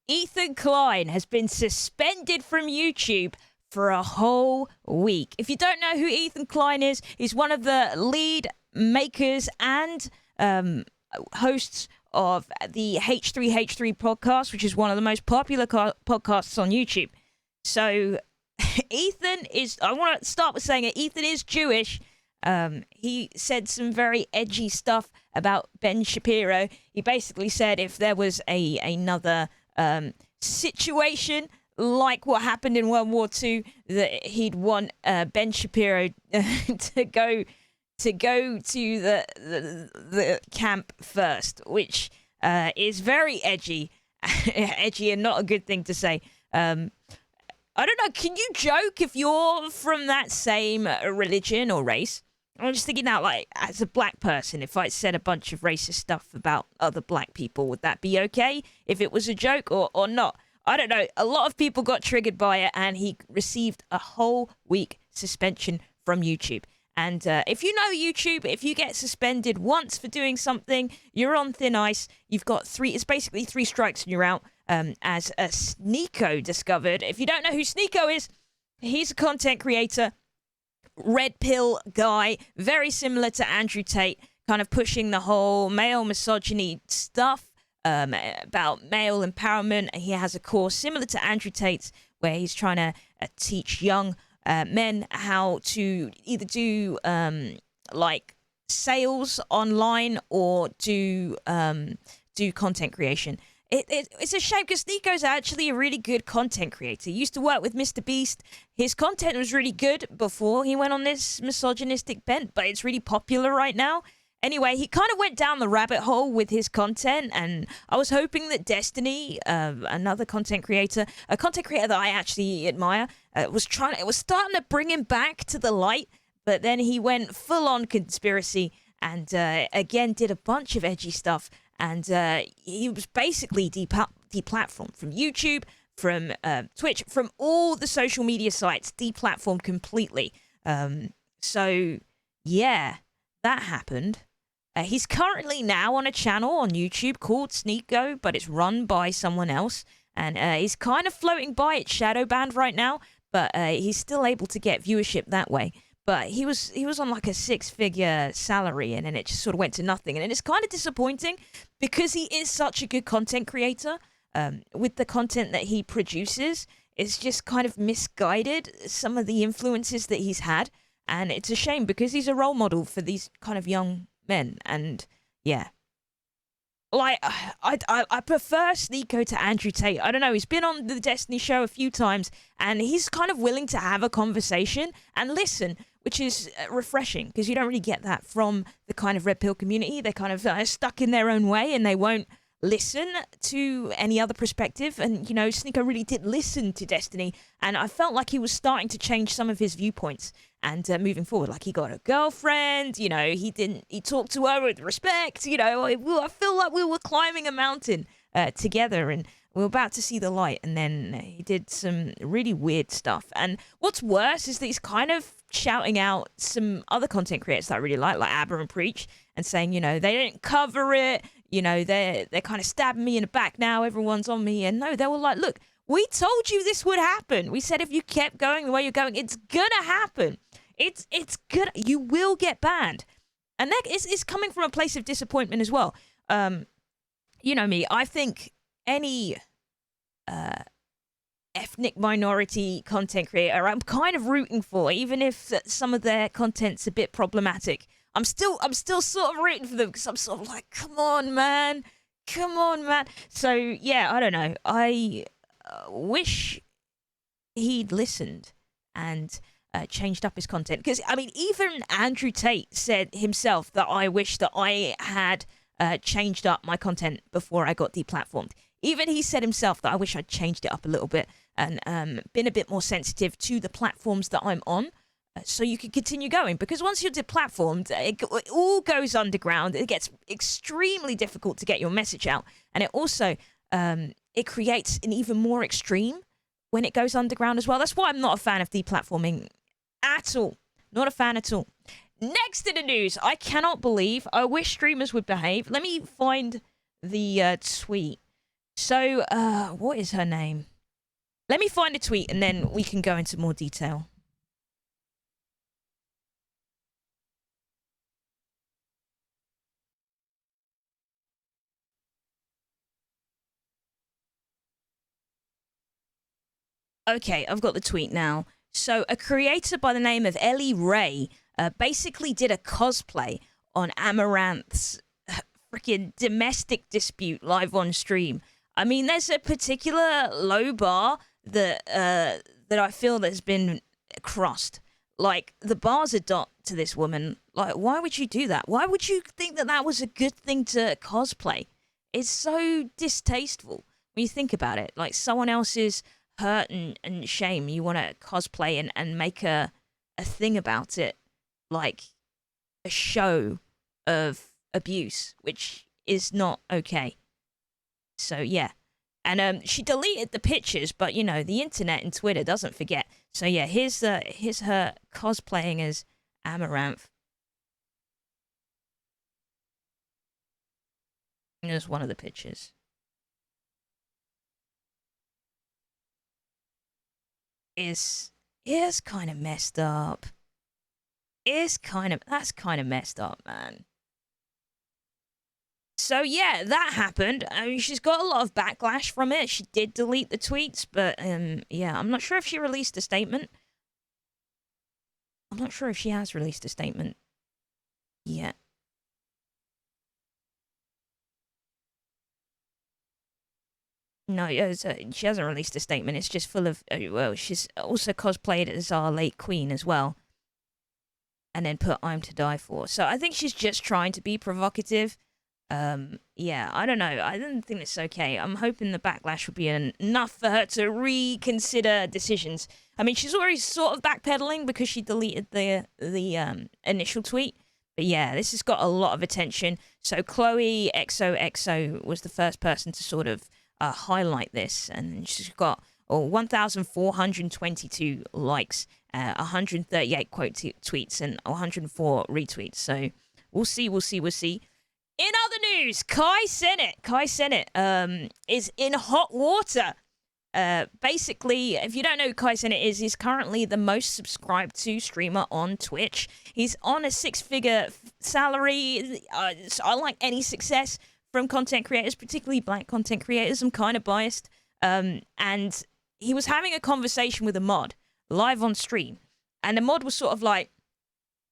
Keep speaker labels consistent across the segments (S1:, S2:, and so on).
S1: Ethan Klein has been suspended from YouTube for a whole week. If you don't know who Ethan Klein is, he's one of the lead makers and hosts of the H3H3 podcast, which is one of the most popular podcasts on YouTube. So Ethan is, I want to start with saying it, Ethan is Jewish. He said some very edgy stuff about Ben Shapiro. He basically said if there was another situation like what happened in World War II, that he'd want Ben Shapiro to go to the camp first, which is very edgy, edgy, and not a good thing to say. I don't know. Can you joke if you're from that same religion or race? I'm just thinking out, like, as a black person, if I said a bunch of racist stuff about other black people, would that be okay if it was a joke or not? I don't know. A lot of people got triggered by it, and he received a whole week suspension from YouTube. And if you know YouTube, if you get suspended once for doing something, you're on thin ice. You've got it's basically 3 strikes and you're out. As Sneeko discovered. If you don't know who Sneeko is, he's a content creator, red pill guy, very similar to Andrew Tate, kind of pushing the whole male misogyny stuff, about male empowerment. He has a course similar to Andrew Tate's where he's trying to teach young men how to either do like sales online or do content creation. It's a shame because Sneeko's actually a really good content creator. He used to work with Mr. Beast. His content was really good before he went on this misogynistic bent, but it's really popular right now. Anyway, he kind of went down the rabbit hole with his content, and I was hoping that Destiny, another content creator, a content creator that I actually admire, was starting to bring him back to the light, but then he went full-on conspiracy and again did a bunch of edgy stuff. And he was basically deplatformed from YouTube, from Twitch, from all the social media sites, deplatformed completely. So, yeah, that happened. He's currently now on a channel on YouTube called Sneeko, but it's run by someone else. And he's kind of floating by. It's shadow banned right now, but he's still able to get viewership that way. But he was on like a 6-figure salary, and then it just sort of went to nothing. And it's kind of disappointing because he is such a good content creator. With the content that he produces, it's just kind of misguided, some of the influences that he's had. And it's a shame because he's a role model for these kind of young men. And yeah. Like, I prefer Sneeko to Andrew Tate. I don't know, he's been on the Destiny show a few times, and he's kind of willing to have a conversation and listen, which is refreshing, because you don't really get that from the kind of Red Pill community. They're kind of stuck in their own way, and they won't listen to any other perspective. And, you know, Sneeko really did listen to Destiny, and I felt like he was starting to change some of his viewpoints. And moving forward, like, he got a girlfriend, you know, he talked to her with respect, you know. I feel like we were climbing a mountain together, and we were about to see the light, and then he did some really weird stuff. And what's worse is that he's kind of shouting out some other content creators that I really like Abba and Preach, and saying, you know, they didn't cover it, you know, they're kind of stabbing me in the back now, everyone's on me. And no, they were like, look, we told you this would happen. We said if you kept going the way you're going, it's gonna happen. It's good. You will get banned. And that is coming from a place of disappointment as well. You know me, I think any ethnic minority content creator I'm kind of rooting for, even if some of their content's a bit problematic. I'm still sort of rooting for them, because I'm sort of like, come on, man. So, yeah, I don't know. I wish he'd listened and changed up his content. Because, I mean, even Andrew Tate said himself that I wish that I had changed up my content before I got deplatformed. Even he said himself that I wish I'd changed it up a little bit and been a bit more sensitive to the platforms that I'm on, so you can continue going. Because once you're deplatformed, it all goes underground. It gets extremely difficult to get your message out. And it also, it creates an even more extreme when it goes underground as well. That's why I'm not a fan of deplatforming at all. Not a fan at all. Next in the news, I cannot believe, I wish streamers would behave. Let me find the tweet. So, what is her name? Let me find a tweet and then we can go into more detail. Okay, I've got the tweet now. So, a creator by the name of Ellie Ray basically did a cosplay on Amaranth's freaking domestic dispute live on stream. I mean, there's a particular low bar that I feel that's been crossed. Like, the bar's a dot to this woman. Like, why would you do that? Why would you think that that was a good thing to cosplay? It's so distasteful when you think about it. Like, someone else's hurt and shame, you want to cosplay and make a thing about it, like a show of abuse, which is not okay. So yeah. And she deleted the pictures, but you know, the internet and Twitter doesn't forget. So yeah, here's her cosplaying as Amaranth. Here's one of the pictures. Is kind of messed up. That's kind of messed up, man. So yeah, that happened. I mean, she's got a lot of backlash from it. She did delete the tweets, but yeah, I'm not sure if she released a statement. I'm not sure if she has released a statement yet. No, she hasn't released a statement. It's just full of well, she's also cosplayed as our late queen as well, and then put "I'm to die for." So I think she's just trying to be provocative. Yeah, I don't know. I don't think it's okay. I'm hoping the backlash will be enough for her to reconsider decisions. I mean, she's already sort of backpedaling because she deleted the initial tweet. But yeah, this has got a lot of attention. So Chloe XOXO was the first person to sort of highlight this, and she's got 1,422 likes, 138 quote tweets, and 104 retweets. So we'll see. In other news, Kai Cenat is in hot water. Basically, if you don't know who Kai Cenat is, he's currently the most subscribed to streamer on Twitch. He's on a six-figure salary. I like any success from content creators, particularly black content creators. I'm kind of biased. And he was having a conversation with a mod live on stream. And the mod was sort of like,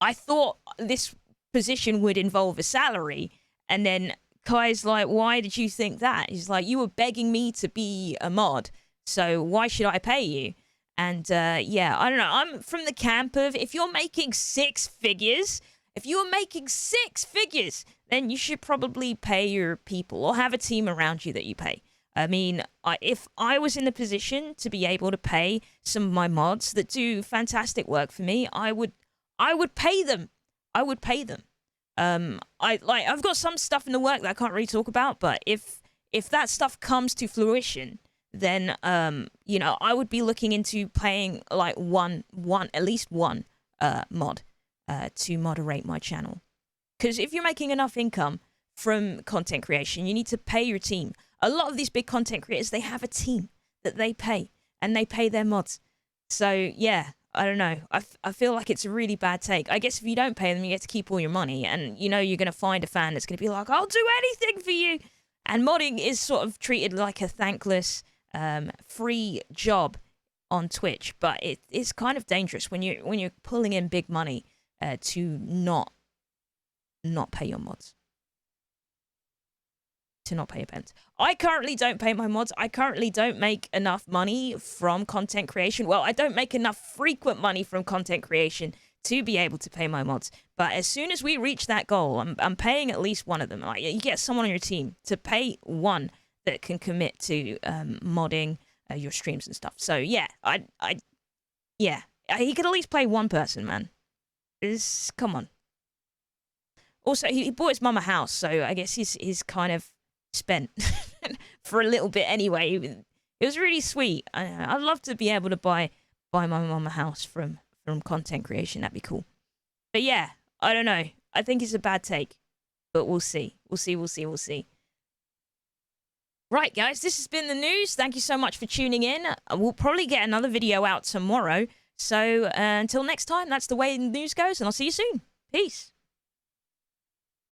S1: I thought this position would involve a salary. And then Kai's like, why did you think that? He's like, you were begging me to be a mod, so why should I pay you? And yeah, I don't know. I'm from the camp of, if you're making six figures, then you should probably pay your people or have a team around you that you pay. I mean, if I was in the position to be able to pay some of my mods that do fantastic work for me, I would pay them. I've got some stuff in the work that I can't really talk about, but if that stuff comes to fruition, then you know, I would be looking into paying like at least one mod to moderate my channel. Because if you're making enough income from content creation, you need to pay your team. A lot of these big content creators, they have a team that they pay, and they pay their mods. So yeah, I don't know. I feel like it's a really bad take. I guess if you don't pay them, you get to keep all your money. And, you know, you're going to find a fan that's going to be like, I'll do anything for you. And modding is sort of treated like a thankless, free job on Twitch. But it's kind of dangerous when you're pulling in big money to not pay your mods. To not pay your pens. I currently don't pay my mods. I currently don't make enough money from content creation. Well, I don't make enough frequent money from content creation to be able to pay my mods. But as soon as we reach that goal, I'm paying at least one of them. Like, you get someone on your team to pay one that can commit to modding your streams and stuff. So yeah, yeah, he could at least pay one person, man. Come on. Also, he bought his mum a house, so I guess he's kind of spent for a little bit anyway. It was really sweet. I'd love to be able to buy my mum a house from content creation. That'd be cool. But yeah, I don't know. I think it's a bad take, but we'll see. We'll see. Right, guys, this has been the news. Thank you so much for tuning in. We'll probably get another video out tomorrow. So until next time, that's the way the news goes, and I'll see you soon. Peace.